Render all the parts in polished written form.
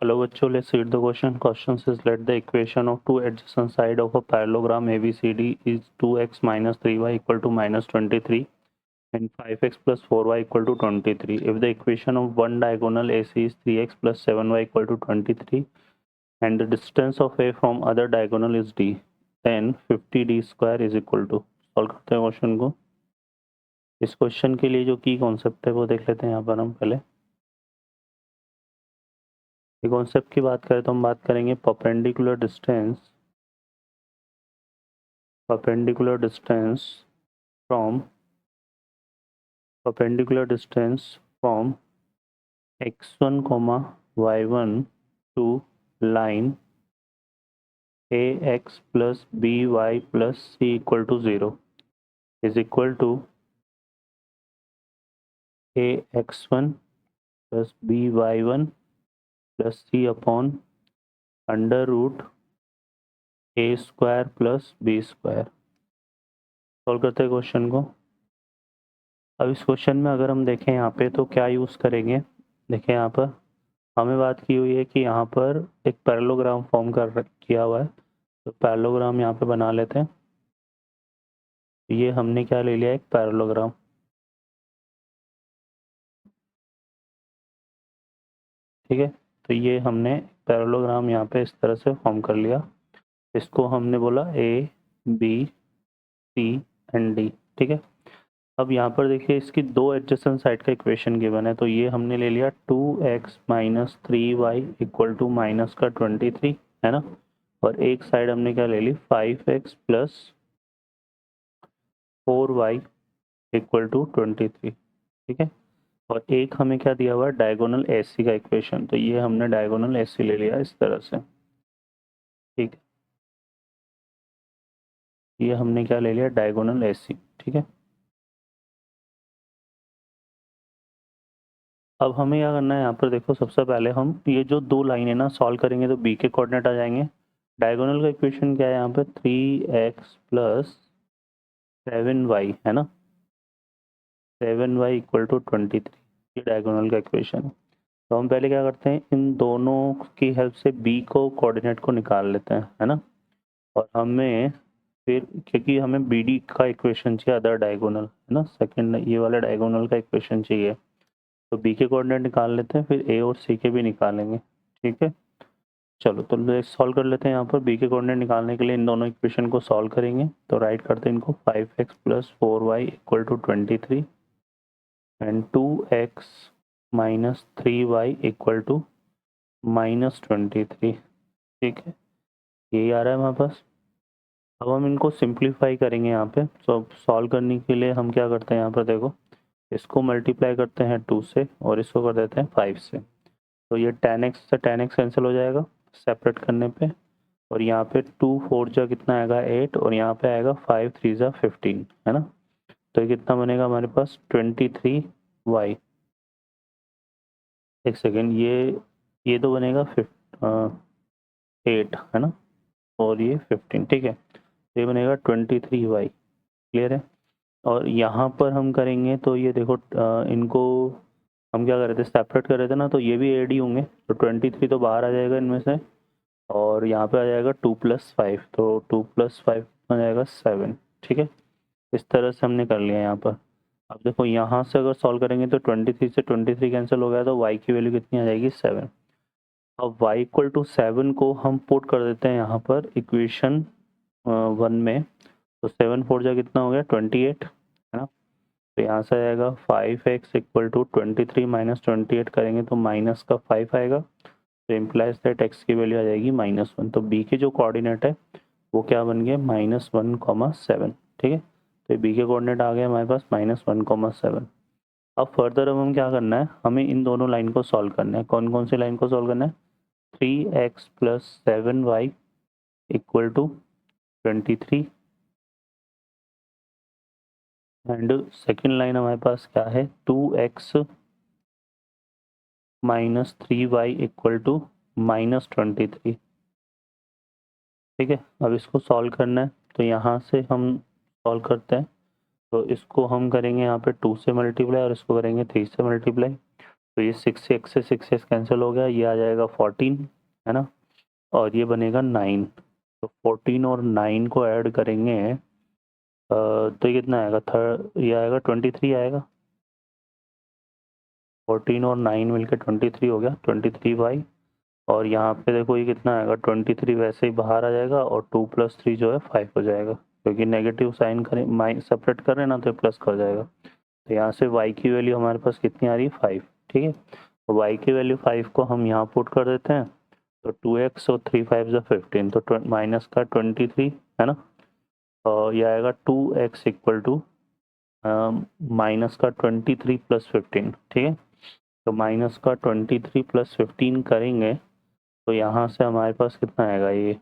Hello bachcho, let's read the question. Question says let the equation of two adjacent side of a parallelogram ABCD is 2x minus 3y equal to minus 23 and 5x plus 4y equal to 23. If the equation of one diagonal AC is 3x plus 7y equal to 23 and the distance of A from other diagonal is D, then 50D square is equal to. Solve करते हैं question को. इस question के लिए जो की concept है वो देख लेते हैं यहाँ पर हम पहले. ये कॉन्सेप्ट की बात करें तो हम बात करेंगे perpendicular distance from x1 y1 to line ax plus by plus c equal to 0 is equal to ax1 plus by1 plus c upon under root a square plus b square. Solve करते हैं question को. अब इस question में अगर हम देखें यहाँ पे तो क्या यूज़ करेंगे. देखें यहाँ पर हमें बात की हुई है कि यहाँ पर एक पैरेललोग्राम फॉर्म किया हुआ है, तो पैरेललोग्राम यहाँ पे बना लेते हैं. ये हमने क्या ले लिया, एक पैरेललोग्राम. ठीक है, तो ये हमने पैरेललोग्राम यहाँ पे इस तरह से फॉर्म कर लिया. इसको हमने बोला A, B, C and D. ठीक है, अब यहाँ पर देखिए इसकी दो एडजेसेंट साइड का इक्वेशन गिवन है, तो ये हमने ले लिया 2x minus 3y equal to minus का 23 है ना, और एक साइड हमने क्या ले ली 5x plus 4y equal to 23. ठीक है, और एक हमें क्या दिया हुआ है डायगोनल AC का इक्वेशन, तो ये हमने डायगोनल AC ले लिया इस तरह से. ठीक है, ये हमने क्या ले लिया डायगोनल AC. ठीक है, अब हमें क्या करना है यहाँ पर देखो, सबसे पहले हम ये जो दो लाइन है ना सॉल्व करेंगे तो b के कोऑर्डिनेट आ जाएंगे. डायगोनल का इक्वेशन क्या है यहाँ पे 3x प्लस 7y है ना, 7y इक्वल टू 23. ये डायगोनल का इक्वेशन है. तो हम पहले क्या करते हैं, इन दोनों की हेल्प से b को कोऑर्डिनेट को निकाल लेते हैं है ना, और हमें फिर क्योंकि हमें BD का इक्वेशन चाहिए अदर डायगोनल है ना, सेकंड ये वाला डायगोनल का इक्वेशन चाहिए, तो B के कोऑर्डिनेट निकाल लेते हैं, फिर A और C के भी निकालेंगे. ठीक है, चलो तो सॉल्व कर लेते हैं. यहाँ पर B के कोऑर्डिनेट निकालने के लिए इन दोनों इक्वेशन को सॉल्व करेंगे, तो राइट करते हैं इनको 5x plus 4y equal to 23 and 2x minus 3y equal to minus 23. ठीक है, यही आ रहा है हमारे पास. अब हम इनको सिंप्लीफाई करेंगे यहाँ पे. तो सॉल्व करने के लिए हम क्या करते हैं, यहाँ पर देखो इसको मल्टीप्लाई करते हैं 2 से और इसको कर देते हैं 5 से, तो ये 10x से 10x कैंसिल हो जाएगा सेपरेट करने पे, और यहाँ पे 2 4 जा कितना आएगा 8, और यहाँ पे आएगा 5 3 जा 15 है ना, तो ये कितना बनेगा हमारे पास 23y. एक सेकेंड, ये तो बनेगा 8 है ना, और ये 15. ठीक है, ये बनेगा 23y. क्लियर है. और यहाँ पर हम करेंगे तो ये देखो इनको हम क्या कर रहे थे, सेपरेट कर रहे थे ना, तो ये भी एड ही होंगे, तो 23 तो बाहर आ जाएगा इनमें से, और यहाँ पे आ जाएगा 2 + 5, तो 2 + 5 आ जाएगा 7. ठीक है, इस तरह से हमने कर लिया यहाँ पर. अब देखो यहाँ से अगर सॉल्व करेंगे तो 23 से 23 कैंसिल हो गया, तो y की वैल्यू कितनी आ जाएगी 7. अब y इक्वल टू 7 को हम पुट कर देते हैं यहाँ पर इक्वेशन 1 में, तो 7 4 जा कितना हो गया 28 है ना, तो यहाँ से आएगा 5x इक्वल टू 23 माइनस 28 करेंगे तो माइनस का 5 आएगा, तो इम्प्लाइज दैट x की वैल्यू आ जाएगी -1. तो b के जो कोऑर्डिनेट है वो क्या बन गया -1,7. ठीक है, तो b के कोऑर्डिनेट आ गए हमारे पास -1,7. अब फर्दर अब हम क्या करना है, हमें इन दोनों लाइन को सॉल्व करना है. कौन कौन सी लाइन को सॉल्व करना है, 3x plus 7y equal to 23 and second line हमारे पास क्या है 2x minus 3y equal to -23. ठीक है, अब इसको सॉल्व करना है, तो यहाँ से हम सॉल्व करते हैं, तो इसको हम करेंगे यहाँ पे 2 से मल्टीप्लाई और इसको करेंगे 3 से मल्टीप्लाई, तो ये 6x से 6x कैंसिल हो गया, ये आ जाएगा 14 है ना, और ये बनेगा 9। तो 14 और 9 को ऐड करेंगे तो ये कितना आएगा, ये आएगा 23 आएगा। 14 और 9 मिलके 23 हो गया, 23y। और यहाँ पे देखो ये कितना आएगा, 23 वैसे ही बाहर आ जाएगा और 2 + 3 जो है 5 हो जाएगा, क्योंकि नेगेटिव साइन करें सेपरेट कर रहे हैं ना, तो प्लस का हो जाएगा। तो यहाँ से y की वैल्यू हमारे पास कितनी आ रही है, 5। ठीक है, तो y की वैल्यू 5 को हम यहाँ पुट कर देते हैं। तो 2x और 3 5 जो 15, तो माइनस का 23 है ना, और ये आएगा 2x इक्वल टू माइनस का 23 + 15। ठीक है, तो माइनस का 23 + 15 करेंगे तो यहाँ से हमारे पास कितना आएगा, ये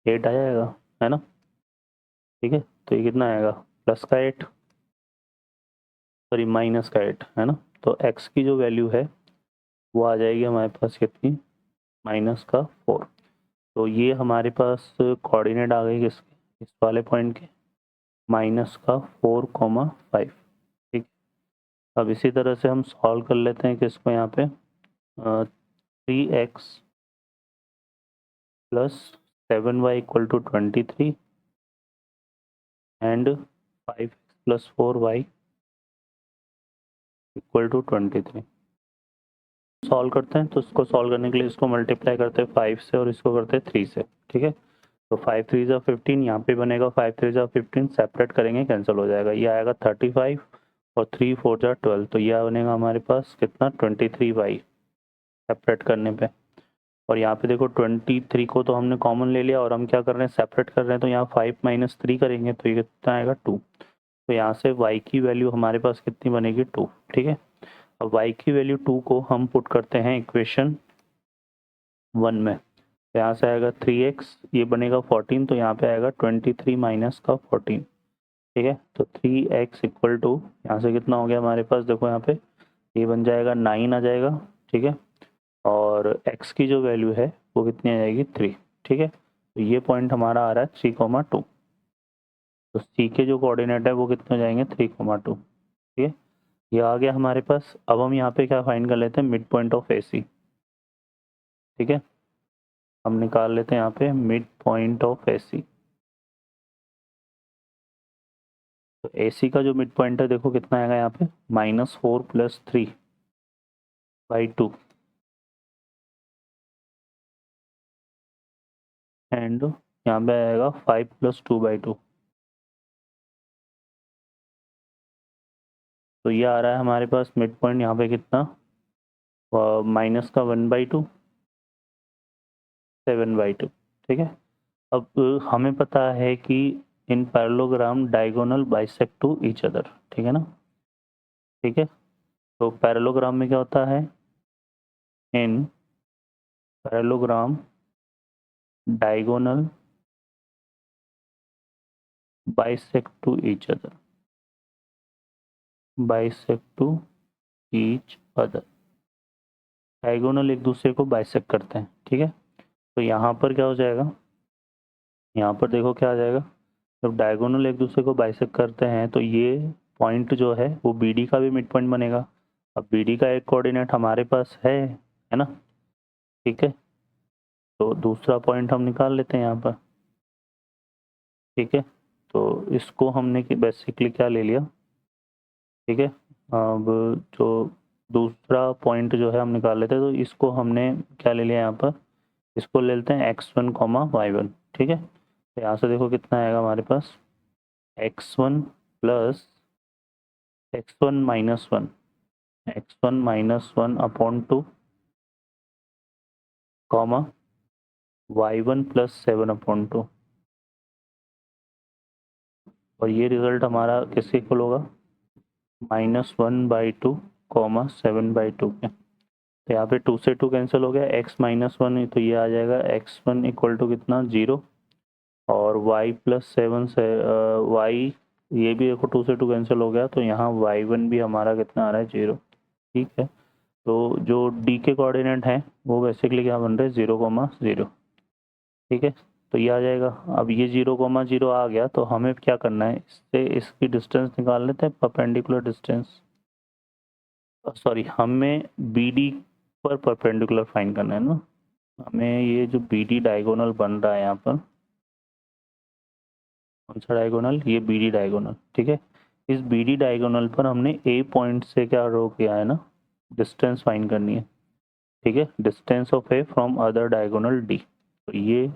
8 आ जाएगा है ना। ठीक है, तो ये कितना आएगा, प्लस का 8, सॉरी माइनस का 8 है ना। तो x की जो वैल्यू है वो आ जाएगी हमारे पास कितनी, माइनस का 4। तो ये हमारे पास कोऑर्डिनेट आ गई किसके, इस वाले पॉइंट के, माइनस का 4,5। ठीक, अब इसी तरह से हम सॉल्व कर लेते हैं किसको, यहाँ पे 3x + 7y equal to 23 and 5x + 4y equal to 23 सॉल्व करते हैं। तो इसको सॉल्व करने के लिए इसको मल्टीप्लाई करते हैं 5 से और इसको करते हैं 3 से। ठीक है, तो 5 3 ज़ा 15, यहाँ पे बनेगा 5 3 ज़ा 15, सेपरेट करेंगे कैंसिल हो जाएगा, ये आएगा 35 और 3 4 ज़ा 12, तो यह बनेगा हमारे पास कितना, 23y सेपरेट करने पे। और यहाँ पे देखो 23 को तो हमने कॉमन ले लिया और हम क्या कर रहे हैं, सेपरेट कर रहे हैं, तो यहाँ 5 - 3 करेंगे तो ये कितना आएगा 2। तो यहाँ से y की वैल्यू हमारे पास कितनी बनेगी, 2। ठीक है, अब y की वैल्यू 2 को हम पुट करते हैं इक्वेशन 1 में, तो यहाँ से आएगा 3x, ये बनेगा 14, तो यहाँ पे आएगा 23 माइनस का 14। ठीक है, तो 3x इक्वल टू यहाँ से कितना हो गया हमारे पास, देखो यहाँ पे ये बन जाएगा 9 आ जाएगा। ठीक है, और x की जो वैल्यू है वो कितनी आ जाएगी, 3। ठीक है, तो ये पॉइंट हमारा आ रहा है 3,2। तो c के जो कोऑर्डिनेट है वो कितने हो जाएंगे, 3,2। ठीक है, ये आ गया हमारे पास। अब हम यहाँ पे क्या फाइंड कर लेते हैं, मिड पॉइंट ऑफ AC। ठीक है, हम निकाल लेते हैं यहाँ पे मिड पॉइंट ऑफ AC। तो AC का जो मिड पॉइंट है देखो कितना आएगा यहाँ पे, -4 + 3/2 एंड यहाँ पे आएगा 5 + 2/2। तो ये आ रहा है हमारे पास मिड पॉइंट यहाँ पे कितना, माइनस का 1/2 7/2। ठीक है, अब हमें पता है कि in parallelogram diagonal bisect to each other. ठीक है ना। ठीक है, तो पैरेललोग्राम में क्या होता है, in parallelogram diagonal bisect to each other, bisect to each other, diagonal एक दूसरे को बाइसेक्ट करते हैं। ठीक है, तो यहाँ पर क्या हो जाएगा, यहाँ पर देखो क्या आ जाएगा, जब डायगोनल एक दूसरे को बाइसेक्ट करते हैं तो ये पॉइंट जो है वो BD का भी मिड पॉइंट बनेगा। अब BD का एक कोऑर्डिनेट हमारे पास है ना। ठीक है, तो दूसरा पॉइंट हम निकाल लेते हैं यहाँ पर। ठीक है, तो इसको हमने बेसिकली क्या ले लिया। ठीक है, अब जो दूसरा पॉइंट जो है हम निकाल लेते हैं, तो इसको हमने क्या ले लिया यहाँ पर, इसको ले लेते हैं x1, y1। ठीक है, तो यहाँ से देखो कितना आएगा हमारे पास, x1 + x1 - 1, x1 - 1 upon 2, comma y1 + 7 upon 2, और ये रिजल्ट हमारा किसके इक्वल होगा, -1/2, 7/2 के। तो यहाँ पे 2 से 2 कैंसिल हो गया, x - 1, तो ये आ जाएगा x1 इक्वल टू कितना, 0, और y + 7 से y, ये भी देखो 2 से 2 कैंसिल हो गया, तो यहाँ y1 भी हमारा कितना आ रहा है, 0। ठीक है, तो जो d के कोऑर्डिनेट हैं वो बेसिकली क्या बन रहे हैं, 0,0। ठीक है, तो ये आ जाएगा। अब ये 0,0 आ गया, तो हमें क्या करना है, इससे इसकी डिस्टेंस निकाल लेते हैं, परपेंडिकुलर डिस्टेंस। सॉरी, हमें बी डी पर परपेंडिकुलर फाइंड करना है ना। हमें ये जो बी डी डायगोनल बन रहा है यहाँ पर, कौन सा डायगोनल, ये बी डी डायगोनल, ठीक है। इस बी डी डायगोनल पर हमने ए पॉइंट से क्या रो किया है ना, डिस्टेंस फाइंड करनी है, ठीक है। Distance of A from other diagonal D. तो ये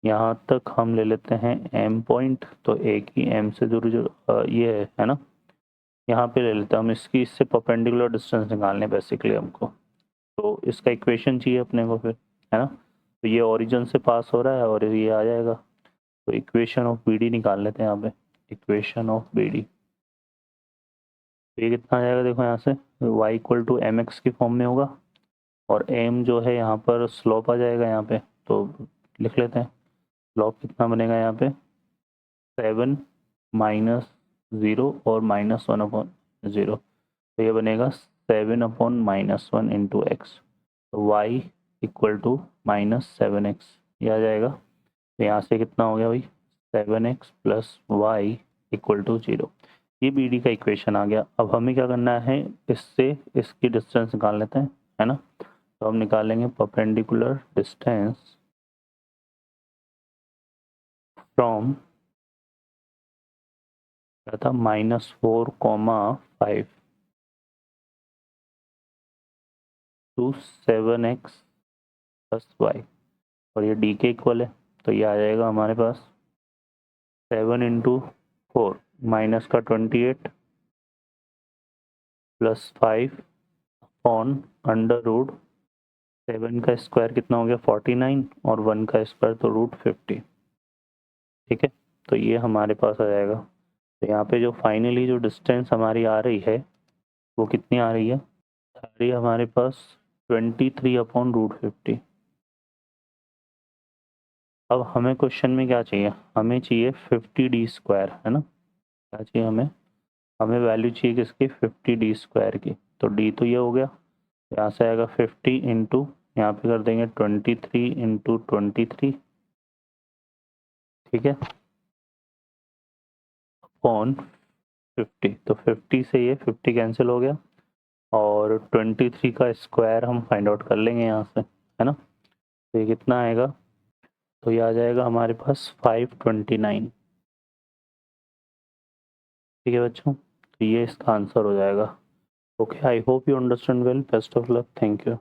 यहाँ तक हम ले लेते हैं एम पॉइंट, तो ए की एम से दूरी जो ये है ना, यहाँ पे ले लेते हैं हम इसकी, इससे परपेंडिकुलर डिस्टेंस निकालने बेसिकली हमको। तो इसका इक्वेशन चाहिए अपने को फिर, है ना। तो ये ओरिजिन से पास हो रहा है और ये आ जाएगा। तो इक्वेशन ऑफ बी डी निकाल लेते हैं यहाँ पे, इक्वेशन ऑफ बी डी। तो ये कितना आ जाएगा, देखो यहाँ से y equal to M X की फॉर्म में होगा, और m जो है यहाँ पर स्लोप आ जाएगा यहाँ पे, तो लिख लेते हैं। स्लोप कितना बनेगा यहाँ पे, 7 माइनस 0 और माइनस 1 अपॉन 0, तो ये बनेगा 7 अपॉन माइनस 1 इंटू एक्स। तो y इक्वल टू -7x, ये आ जाएगा। तो यहाँ से कितना हो गया भाई, 7x plus Y equal to 0। ये बी डी का इक्वेशन आ गया। अब हमें क्या करना है, इससे इसकी डिस्टेंस निकाल लेते हैं, है ना। तो हम निकालेंगे परपेंडिकुलर डिस्टेंस फ्रॉम, क्या था, -4,5 टू 7x प्लस वाई, और ये डी के इक्वल है। तो ये आ जाएगा हमारे पास 7 इंटू 4 माइनस का 28 प्लस 5 ऑन अंडर रूट 7 का स्क्वायर कितना हो गया 49, और 1 का स्क्वायर तो √50, ठीक है। तो ये हमारे पास आ जाएगा। तो यहाँ पे जो फाइनली जो डिस्टेंस हमारी आ रही है वो कितनी आ रही है, आ रही है हमारे पास 23 अपॉन √50। अब हमें क्वेश्चन में क्या चाहिए, हमें चाहिए 50d², है ना। क्या चाहिए हमें, हमें वैल्यू चाहिए किसकी, 50d² की। तो d तो ये हो गया, यहाँ से आएगा 50 इंटू, यहाँ पे कर देंगे 23 इंटू 23, ठीक है, अपॉन 50। तो 50 से ये 50 कैंसिल हो गया, और 23 का स्क्वायर हम फाइंड आउट कर लेंगे यहाँ से, है ना। तो ये कितना आएगा, तो ये आ जाएगा हमारे पास 529, ठीक है बच्चों। तो ये इसका आंसर हो जाएगा। Okay, I hope you understand well, best of luck, thank you.